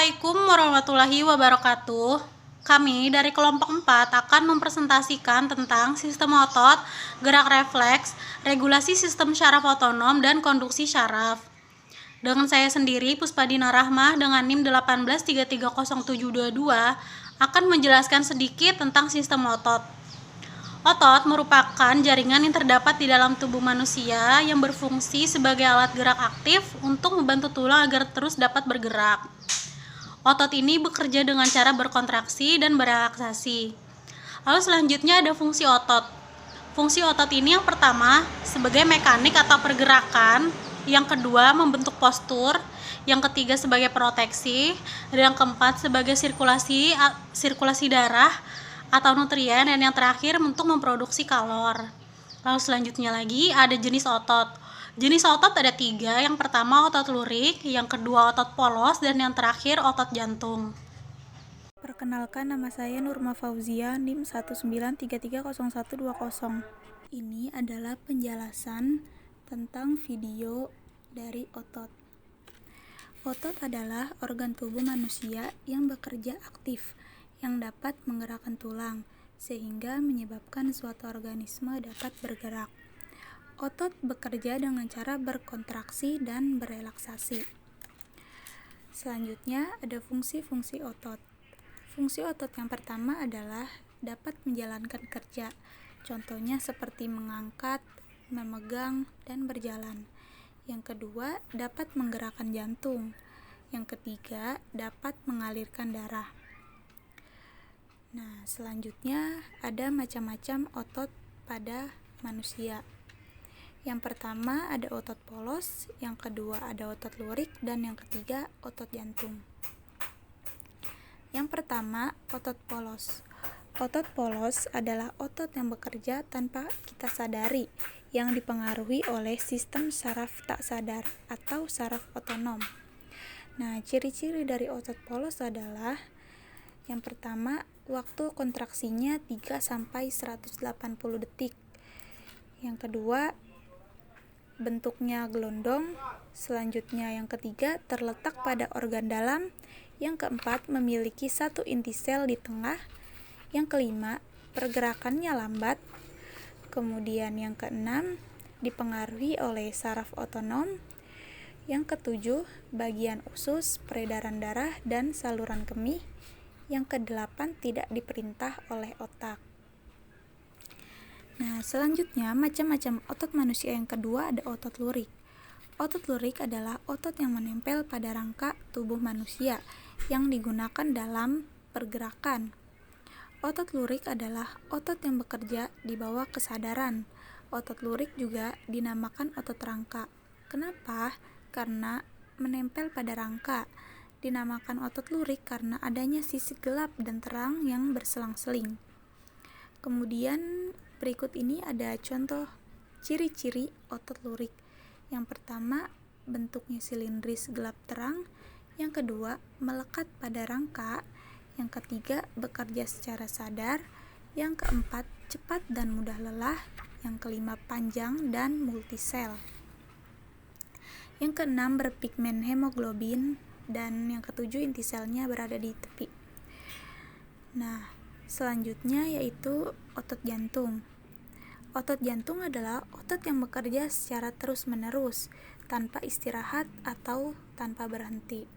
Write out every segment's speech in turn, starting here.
Assalamualaikum warahmatullahi wabarakatuh. Kami dari kelompok 4 akan mempresentasikan tentang sistem otot, gerak refleks, regulasi sistem syaraf otonom, dan konduksi syaraf. Dengan saya sendiri, Puspadina Rahmah dengan NIM 18330722 akan menjelaskan sedikit tentang sistem otot. Otot merupakan jaringan yang terdapat di dalam tubuh manusia yang berfungsi sebagai alat gerak aktif untuk membantu tulang agar terus dapat bergerak. Otot ini bekerja dengan cara berkontraksi dan berelaksasi. Lalu selanjutnya ada fungsi otot. Fungsi otot ini yang pertama sebagai mekanik atau pergerakan, yang kedua membentuk postur, yang ketiga sebagai proteksi, dan yang keempat sebagai sirkulasi darah atau nutrien, dan yang terakhir untuk memproduksi kalor. Lalu selanjutnya lagi ada jenis otot. Jenis otot ada 3, yang pertama otot lurik, yang kedua otot polos, dan yang terakhir otot jantung. Perkenalkan, nama saya Nurma Fauzia, NIM 193300120. Ini adalah penjelasan tentang video dari otot. Otot adalah organ tubuh manusia yang bekerja aktif, yang dapat menggerakkan tulang, sehingga menyebabkan suatu organisme dapat bergerak. Otot bekerja dengan cara berkontraksi dan berelaksasi. Selanjutnya ada fungsi-fungsi otot. Fungsi otot yang pertama adalah dapat menjalankan kerja, contohnya seperti mengangkat, memegang, dan berjalan. Yang kedua, dapat menggerakkan jantung. Yang ketiga, dapat mengalirkan darah. Nah, selanjutnya ada macam-macam otot pada manusia. Yang pertama ada otot polos, yang kedua ada otot lurik, dan yang ketiga otot jantung. Yang pertama, otot polos. Otot polos adalah otot yang bekerja tanpa kita sadari, yang dipengaruhi oleh sistem saraf tak sadar atau saraf otonom. Nah, ciri-ciri dari otot polos adalah yang pertama, waktu kontraksinya 3-180 detik. Yang kedua, bentuknya gelondong. Selanjutnya yang ketiga, terletak pada organ dalam. Yang keempat, memiliki satu inti sel di tengah. Yang kelima, pergerakannya lambat. Kemudian yang keenam, dipengaruhi oleh saraf otonom. Yang ketujuh, bagian usus, peredaran darah, dan saluran kemih. Yang kedelapan, tidak diperintah oleh otak. Nah, selanjutnya macam-macam otot manusia yang kedua ada otot lurik. Otot lurik adalah otot yang menempel pada rangka tubuh manusia yang digunakan dalam pergerakan. Otot lurik adalah otot yang bekerja di bawah kesadaran. Otot lurik juga dinamakan otot rangka. Kenapa? Karena menempel pada rangka. Dinamakan otot lurik karena adanya sisi gelap dan terang yang berselang-seling. Kemudian berikut ini ada contoh ciri-ciri otot lurik. Yang pertama, bentuknya silindris gelap terang. Yang kedua, melekat pada rangka. Yang ketiga, bekerja secara sadar. Yang keempat, cepat dan mudah lelah. Yang kelima, panjang dan multisel. Yang keenam, berpigmen hemoglobin. Dan yang ketujuh, inti selnya berada di tepi. Nah, selanjutnya yaitu otot jantung. Otot jantung adalah otot yang bekerja secara terus-menerus, tanpa istirahat atau tanpa berhenti.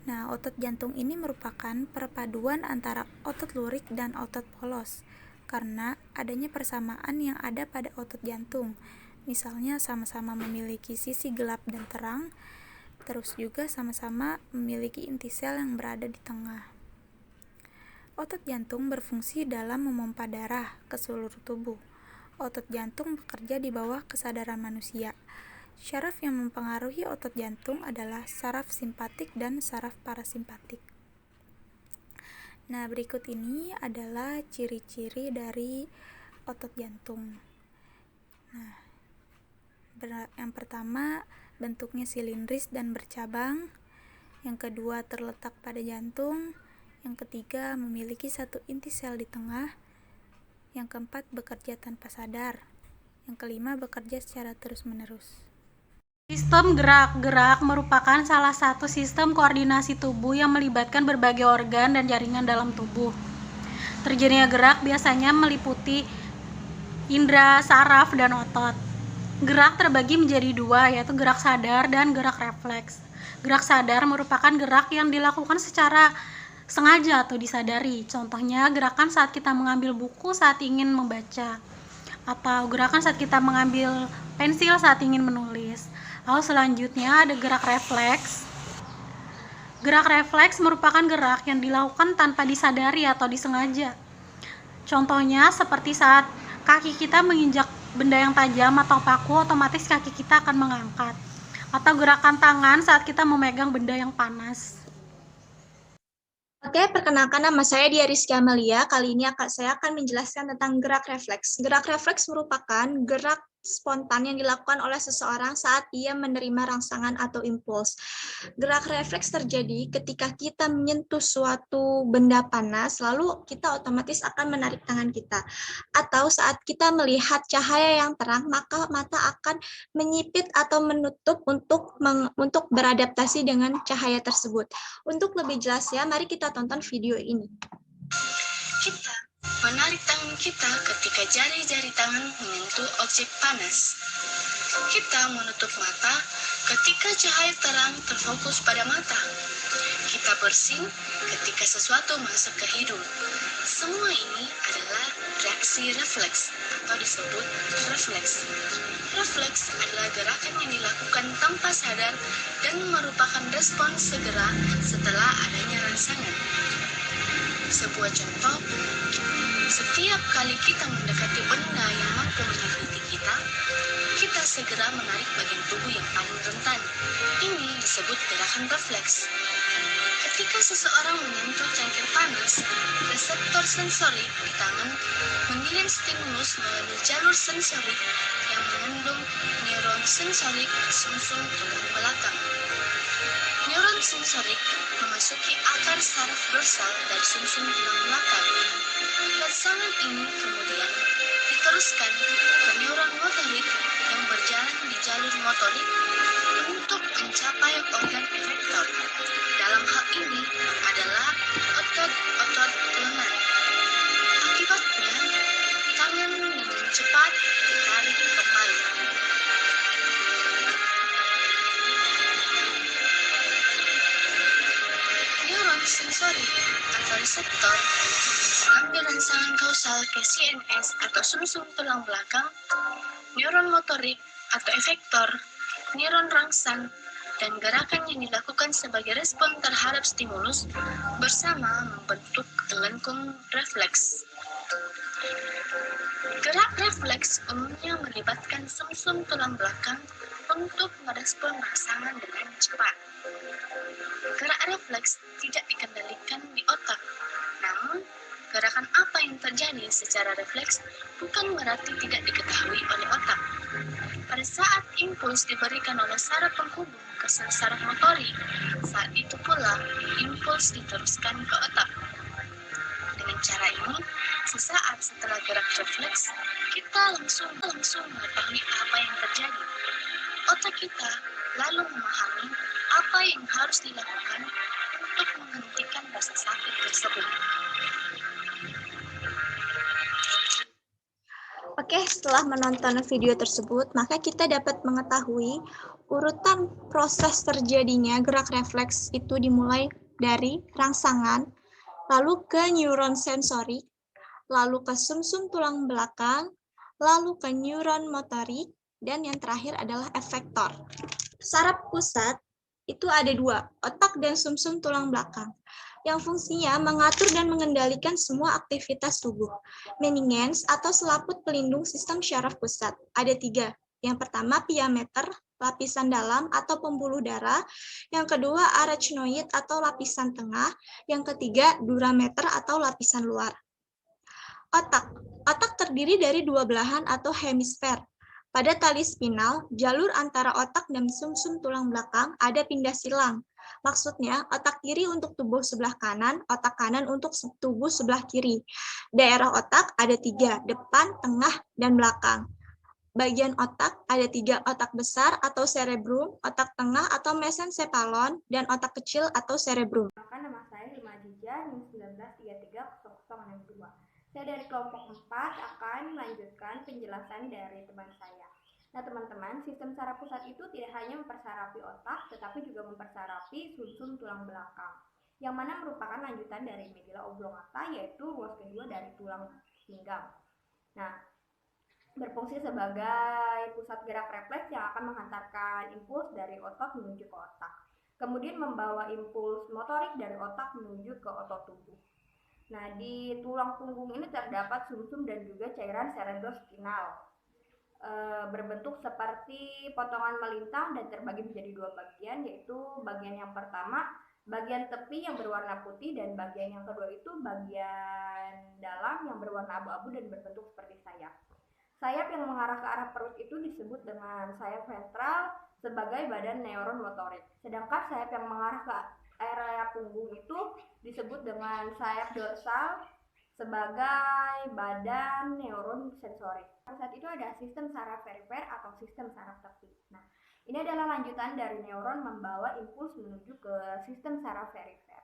Nah, otot jantung ini merupakan perpaduan antara otot lurik dan otot polos, karena adanya persamaan yang ada pada otot jantung. Misalnya sama-sama memiliki sisi gelap dan terang, terus juga sama-sama memiliki inti sel yang berada di tengah. Otot jantung berfungsi dalam memompa darah ke seluruh tubuh. Otot jantung bekerja di bawah kesadaran manusia. Syaraf yang mempengaruhi otot jantung adalah saraf simpatik dan saraf parasimpatik. Nah, berikut ini adalah ciri-ciri dari otot jantung. Nah, yang pertama, bentuknya silindris dan bercabang. Yang kedua, terletak pada jantung. Yang ketiga, memiliki satu inti sel di tengah. Yang keempat, bekerja tanpa sadar. Yang kelima, bekerja secara terus-menerus. Sistem gerak-gerak merupakan salah satu sistem koordinasi tubuh yang melibatkan berbagai organ dan jaringan dalam tubuh. Terjadinya gerak biasanya meliputi indera saraf dan otot. Gerak terbagi menjadi dua, yaitu gerak sadar dan gerak refleks. Gerak sadar merupakan gerak yang dilakukan secara sengaja atau disadari. Contohnya, gerakan saat kita mengambil buku saat ingin membaca, atau gerakan saat kita mengambil pensil saat ingin menulis. Lalu selanjutnya ada gerak refleks. Gerak refleks merupakan gerak yang dilakukan tanpa disadari atau disengaja. Contohnya seperti saat kaki kita menginjak benda yang tajam atau paku, otomatis kaki kita akan mengangkat. Atau gerakan tangan saat kita memegang benda yang panas. Oke, perkenalkan nama saya Dia Rizky Amelia. Kali ini saya akan menjelaskan tentang gerak refleks. Gerak refleks merupakan gerak spontan yang dilakukan oleh seseorang saat ia menerima rangsangan atau impuls. Gerak refleks terjadi ketika kita menyentuh suatu benda panas, lalu kita otomatis akan menarik tangan kita. Atau saat kita melihat cahaya yang terang, maka mata akan menyipit atau menutup untuk beradaptasi dengan cahaya tersebut. Untuk lebih jelasnya, mari kita tonton video ini. Kita menarik tangan kita ketika jari-jari tangan menyentuh objek panas. Kita menutup mata ketika cahaya terang terfokus pada mata. Kita bersin ketika sesuatu masuk ke hidung. Semua ini adalah reaksi refleks atau disebut refleks. Refleks adalah gerakan yang dilakukan tanpa sadar dan merupakan respons segera setelah adanya rangsangan. Sebuah contoh, setiap kali kita mendekati benda yang mampu menyakiti kita, kita segera menarik bagian tubuh yang paling rentan. Ini disebut gerakan refleks. Ketika seseorang menyentuh cangkir panas, reseptor sensorik di tangan mengirim stimulus melalui jalur sensorik yang mengandung neuron sensorik ke sumsum tulang belakang. Neuron sensorik memasuki akar saraf dorsal dari sumsum tulang belakang. Rangsangan ini kemudian diteruskan ke neuron motorik yang berjalan di jalur motorik untuk mencapai organ efektor. Dalam hal ini adalah otot-otot lengan. Akibatnya, tangan dengan cepat ditarik kembali. Neuron sensorik atau reseptor mengambil rangsangan kausal ke CNS atau sumsum tulang belakang, neuron motorik atau efektor, neuron rangsang, dan gerakan yang dilakukan sebagai respon terhadap stimulus bersama membentuk lengkung refleks. Gerak refleks umumnya melibatkan sumsum tulang belakang untuk merespon rangsangan dengan cepat. Gerak refleks tidak dikendalikan di otak, namun gerakan apa yang terjadi secara refleks bukan berarti tidak diketahui oleh otak. Pada saat impuls diberikan oleh saraf penghubung ke saraf motorik, saat itu pula impuls diteruskan ke otak. Dengan cara ini, sesaat setelah gerak refleks, kita langsung mengetahui apa yang terjadi. Otak kita lalu memahami apa yang harus dilakukan untuk menghentikan rasa sakit tersebut. Oke, setelah menonton video tersebut, maka kita dapat mengetahui urutan proses terjadinya gerak refleks itu dimulai dari rangsangan, lalu ke neuron sensorik, lalu ke sumsum tulang belakang, lalu ke neuron motorik, dan yang terakhir adalah efektor. Saraf pusat itu ada dua, otak dan sumsum tulang belakang, yang fungsinya mengatur dan mengendalikan semua aktivitas tubuh. Meningens atau selaput pelindung sistem syaraf pusat ada tiga. Yang pertama piameter, lapisan dalam atau pembuluh darah. Yang kedua arachnoid atau lapisan tengah. Yang ketiga durameter atau lapisan luar. Otak terdiri dari dua belahan atau hemisfer. Pada tali spinal, jalur antara otak dan sumsum tulang belakang ada pindah silang. Maksudnya, otak kiri untuk tubuh sebelah kanan, otak kanan untuk tubuh sebelah kiri. Daerah otak ada tiga, depan, tengah, dan belakang. bagian otak ada 3 otak besar atau cerebrum, otak tengah atau mesencephalon, dan otak kecil atau cerebrum. Nama saya Hima Jija, NIM 19330062. Saya dari kelompok 4 akan melanjutkan penjelasan dari teman saya. Nah teman-teman, sistem saraf pusat itu tidak hanya mempersarapi otak, tetapi juga mempersarapi sumsum tulang belakang, yang mana merupakan lanjutan dari medulla oblongata, yaitu ruas kedua dari tulang pinggang. Nah, berfungsi sebagai pusat gerak refleks yang akan menghantarkan impuls dari otot menuju ke otak. Kemudian membawa impuls motorik dari otak menuju ke otot tubuh. Nah, di tulang punggung ini terdapat sumsum dan juga cairan cerebrospinal. Berbentuk seperti potongan melintang dan terbagi menjadi 2 bagian, yaitu bagian yang pertama, bagian tepi yang berwarna putih, dan bagian yang kedua itu bagian dalam yang berwarna abu-abu dan berbentuk seperti sayap. Sayap yang mengarah ke arah perut itu disebut dengan sayap ventral sebagai badan neuron motorik. Sedangkan sayap yang mengarah ke area punggung itu disebut dengan sayap dorsal sebagai badan neuron sensorik. Saat itu ada sistem saraf perifer atau sistem saraf tepi. Nah, ini adalah lanjutan dari neuron membawa impuls menuju ke sistem saraf perifer.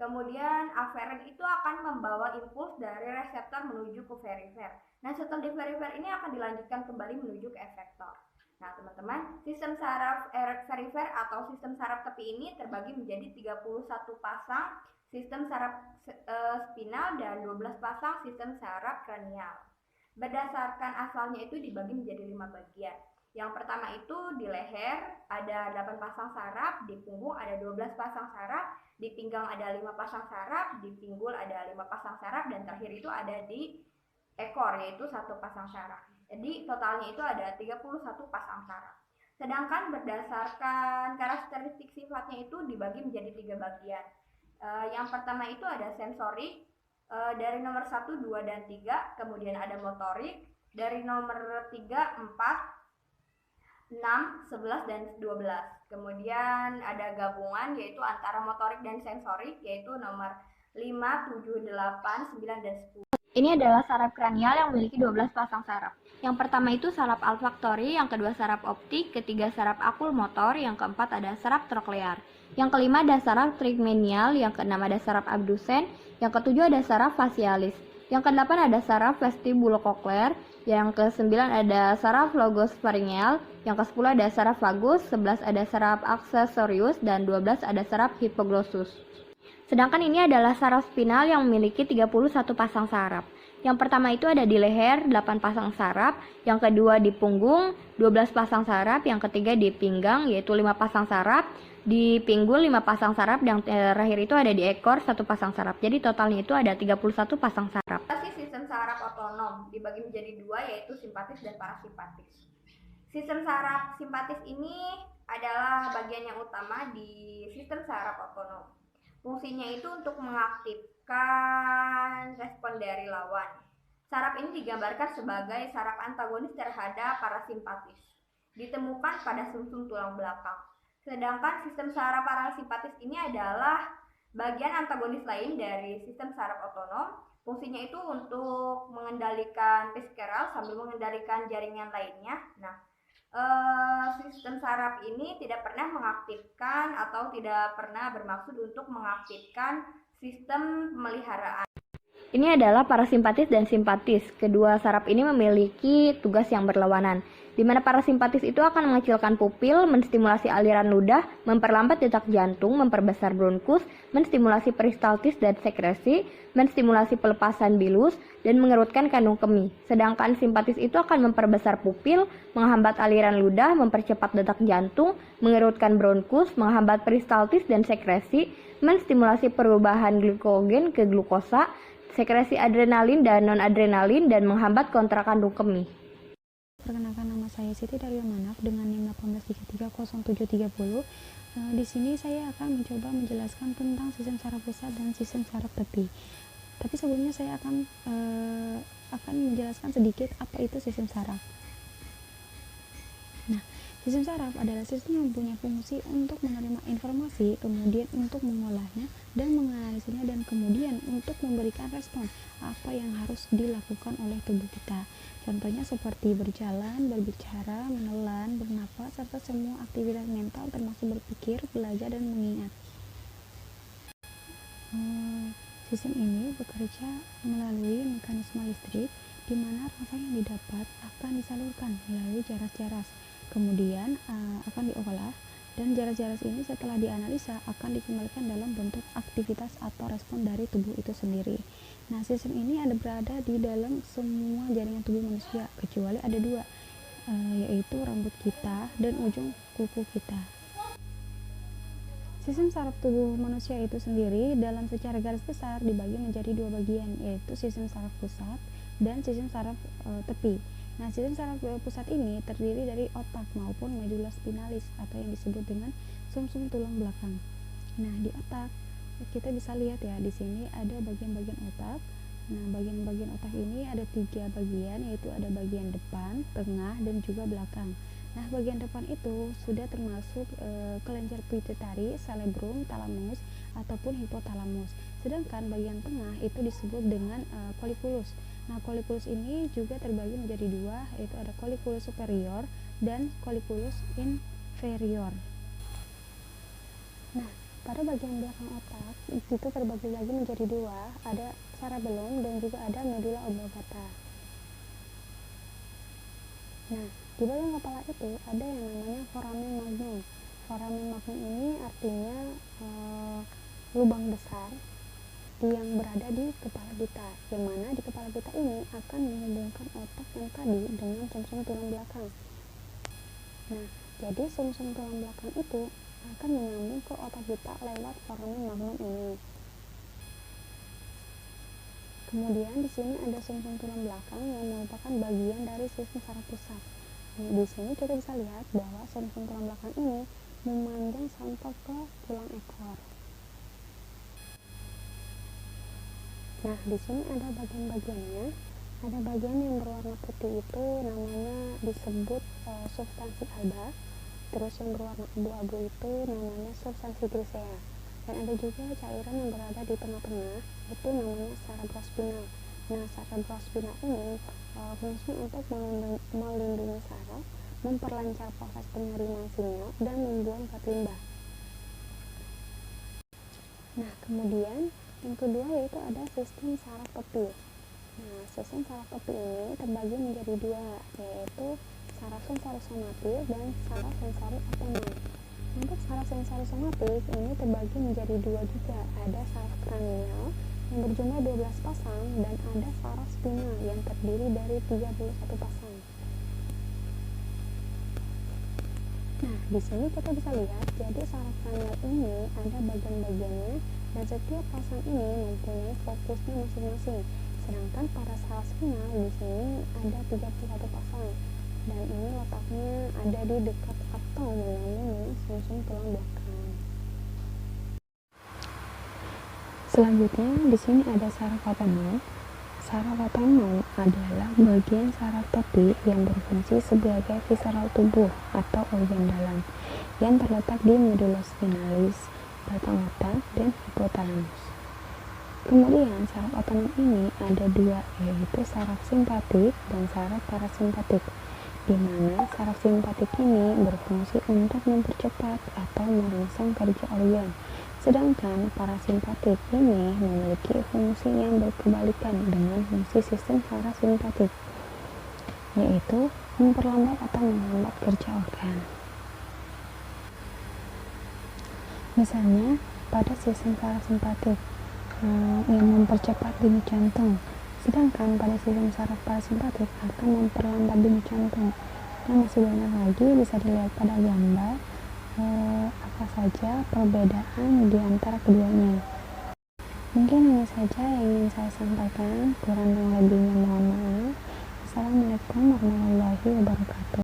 Kemudian aferen itu akan membawa impuls dari reseptor menuju ke perifer. Nah, setelah di perifer ini akan dilanjutkan kembali menuju ke efektor. Nah, teman-teman, sistem saraf perifer atau sistem saraf tepi ini terbagi menjadi 31 pasang sistem saraf spinal dan 12 pasang sistem saraf kranial. Berdasarkan asalnya itu dibagi menjadi 5 bagian. Yang pertama itu di leher ada 8 pasang saraf, di punggung ada 12 pasang saraf, di pinggang ada 5 pasang saraf, di pinggul ada 5 pasang saraf, dan terakhir itu ada di ekor yaitu 1 pasang saraf. Jadi totalnya itu ada 31 pasang saraf. Sedangkan berdasarkan karakteristik sifatnya itu dibagi menjadi 3 bagian. Yang pertama itu ada sensorik, dari nomor 1, 2, dan 3, kemudian ada motorik, dari nomor 3, 4, 6, 11, dan 12. Kemudian ada gabungan yaitu antara motorik dan sensorik yaitu nomor 5, 7, 8, 9, dan 10. Ini adalah saraf kranial yang memiliki 12 pasang saraf. Yang pertama itu saraf olfaktori, yang kedua saraf optik, ketiga saraf okulmotor, yang keempat ada saraf troklear. Yang kelima ada saraf trigmenial, yang keenam ada saraf abdusen, yang ketujuh ada saraf facialis. Yang kedelapan ada saraf vestibulokoklear, yang kesembilan ada saraf logosfaringeal, yang kesepuluh ada saraf vagus, 11 ada saraf aksesorius, dan 12 ada saraf hipoglossus. Sedangkan ini adalah saraf spinal yang memiliki 31 pasang saraf. Yang pertama itu ada di leher 8 pasang saraf, yang kedua di punggung 12 pasang saraf, yang ketiga di pinggang yaitu 5 pasang saraf, di pinggul 5 pasang saraf, dan terakhir itu ada di ekor 1 pasang saraf. Jadi totalnya itu ada 31 pasang saraf. Sistem saraf otonom dibagi menjadi 2 yaitu simpatis dan parasimpatis. Sistem saraf simpatis ini adalah bagian yang utama di sistem saraf otonom. Fungsinya itu untuk mengaktifkan respon dari lawan. Saraf ini digambarkan sebagai saraf antagonis terhadap parasimpatis. Ditemukan pada sumsum tulang belakang. Sedangkan sistem saraf parasimpatis ini adalah bagian antagonis lain dari sistem saraf otonom. Fungsinya itu untuk mengendalikan visceral sambil mengendalikan jaringan lainnya. Nah, sistem saraf ini tidak pernah mengaktifkan atau tidak pernah bermaksud untuk mengaktifkan sistem pemeliharaan. Ini adalah parasimpatis dan simpatis. Kedua saraf ini memiliki tugas yang berlawanan, di mana parasimpatis itu akan mengecilkan pupil, menstimulasi aliran ludah, memperlambat detak jantung, memperbesar bronkus, menstimulasi peristaltis dan sekresi, menstimulasi pelepasan bilus, dan mengerutkan kandung kemih. Sedangkan simpatis itu akan memperbesar pupil, menghambat aliran ludah, mempercepat detak jantung, mengerutkan bronkus, menghambat peristaltis dan sekresi, menstimulasi perubahan glikogen ke glukosa, sekresi adrenalin dan non-adrenalin, dan menghambat kontrak kandung kemih. Perkenalkan, nama saya Siti Dario Manap dengan NIM 18330730. Di sini saya akan mencoba menjelaskan tentang sistem saraf pusat dan sistem saraf tepi. Tapi sebelumnya saya akan menjelaskan sedikit apa itu sistem saraf. Nah, Sistem saraf adalah sistem yang punya fungsi untuk menerima informasi, kemudian untuk mengolahnya dan menganalisanya, dan kemudian untuk memberikan respon apa yang harus dilakukan oleh tubuh kita. Contohnya seperti berjalan, berbicara, menelan, bernapas, serta semua aktivitas mental termasuk berpikir, belajar, dan mengingat. Sistem ini bekerja melalui mekanisme listrik, di mana rangsang yang didapat akan disalurkan melalui jaras-jaras, kemudian akan diolah, dan jaras-jaras ini setelah dianalisa akan dikembalikan dalam bentuk aktivitas atau respon dari tubuh itu sendiri. Nah, sistem ini berada di dalam semua jaringan tubuh manusia, kecuali ada dua, yaitu rambut kita dan ujung kuku kita. Sistem saraf tubuh manusia itu sendiri dalam secara garis besar dibagi menjadi dua bagian, yaitu sistem saraf pusat dan sistem saraf tepi. Nah, sistem saraf pusat ini terdiri dari otak maupun medula spinalis atau yang disebut dengan sumsum tulang belakang. Nah, di otak kita bisa lihat ya, di sini ada bagian-bagian otak. Nah, bagian-bagian otak ini ada 3 bagian, yaitu ada bagian depan, tengah, dan juga belakang. Nah, bagian depan itu sudah termasuk kelenjar pituitari, cerebrum, thalamus, ataupun hipotalamus. Sedangkan bagian tengah itu disebut dengan colliculus. Nah, colliculus ini juga terbagi menjadi 2, yaitu ada colliculus superior dan colliculus inferior. Nah, pada bagian belakang otak itu terbagi lagi menjadi 2, ada cerebellum dan juga ada medulla oblongata. Nah, di bagian kepala itu ada yang namanya foramen magnum. Foramen magnum ini artinya lubang besar yang berada di kepala kita, yang mana di kepala kita ini akan menghubungkan otak yang tadi dengan sumsum tulang belakang. Nah, jadi sumsum tulang belakang itu akan menyambung ke otak kita lewat foramen magnum ini. Kemudian di sini ada sumsum tulang belakang yang merupakan bagian dari sistem saraf pusat. Nah, di sini kita bisa lihat bahwa sumsum tulang belakang ini memanjang sampai ke tulang ekor. Nah, di sini ada bagian-bagiannya. Ada bagian yang berwarna putih itu namanya disebut substansi alba. Terus yang berwarna abu-abu itu namanya substansi grisea. Dan ada juga cairan yang berada di tengah-tengah, itu namanya cerebrospinal. Nah, cerebrospinal ini fungsinya untuk melindungi saraf, memperlancar proses pengiriman sinyal, dan membuang zat limbah. Nah, kemudian yang kedua yaitu ada sistem saraf tepi. Nah, sistem saraf tepi ini terbagi menjadi 2, yaitu saraf sensori-somatik dan saraf sensori otonom. Untuk saraf sensori-somatik ini terbagi menjadi 2 juga, ada saraf kranial yang berjumlah 12 pasang dan ada saraf spinal yang terdiri dari 31 pasang. Nah, di sini kita bisa lihat, jadi saraf kranial ini ada bagian-bagiannya dan setiap pasang ini mempunyai fokusnya masing-masing. Sedangkan pada saraf spinal di sini ada 31 pasang dan ini letaknya ada di dekat atau menyambung dengan sumsum tulang belakang. Selanjutnya di sini ada saraf otonom. Saraf otonom adalah bagian saraf tepi yang berfungsi sebagai visceral tubuh atau organ dalam yang terletak di medulla spinalis, batang otak, dan hipotalamus. Kemudian saraf otonom ini ada 2, yaitu saraf simpatik dan saraf parasimpatik, di mana saraf simpatik ini berfungsi untuk mempercepat atau merangsang kerja organ. Sedangkan parasimpatik ini memiliki fungsi yang berkebalikan dengan fungsi sistem parasimpatik, yaitu memperlambat atau menghambat kerja organ. Misalnya pada sistem parasimpatik yang mempercepat denyut jantung, sedangkan pada sistem saraf parasimpatik akan memperlambat denyut jantung. Dan masih banyak lagi bisa dilihat pada gambar apa saja perbedaan di antara keduanya. Mungkin ini saja yang ingin saya sampaikan, kurang dan lebihnya mohon maaf. Assalamualaikum warahmatullahi wabarakatuh.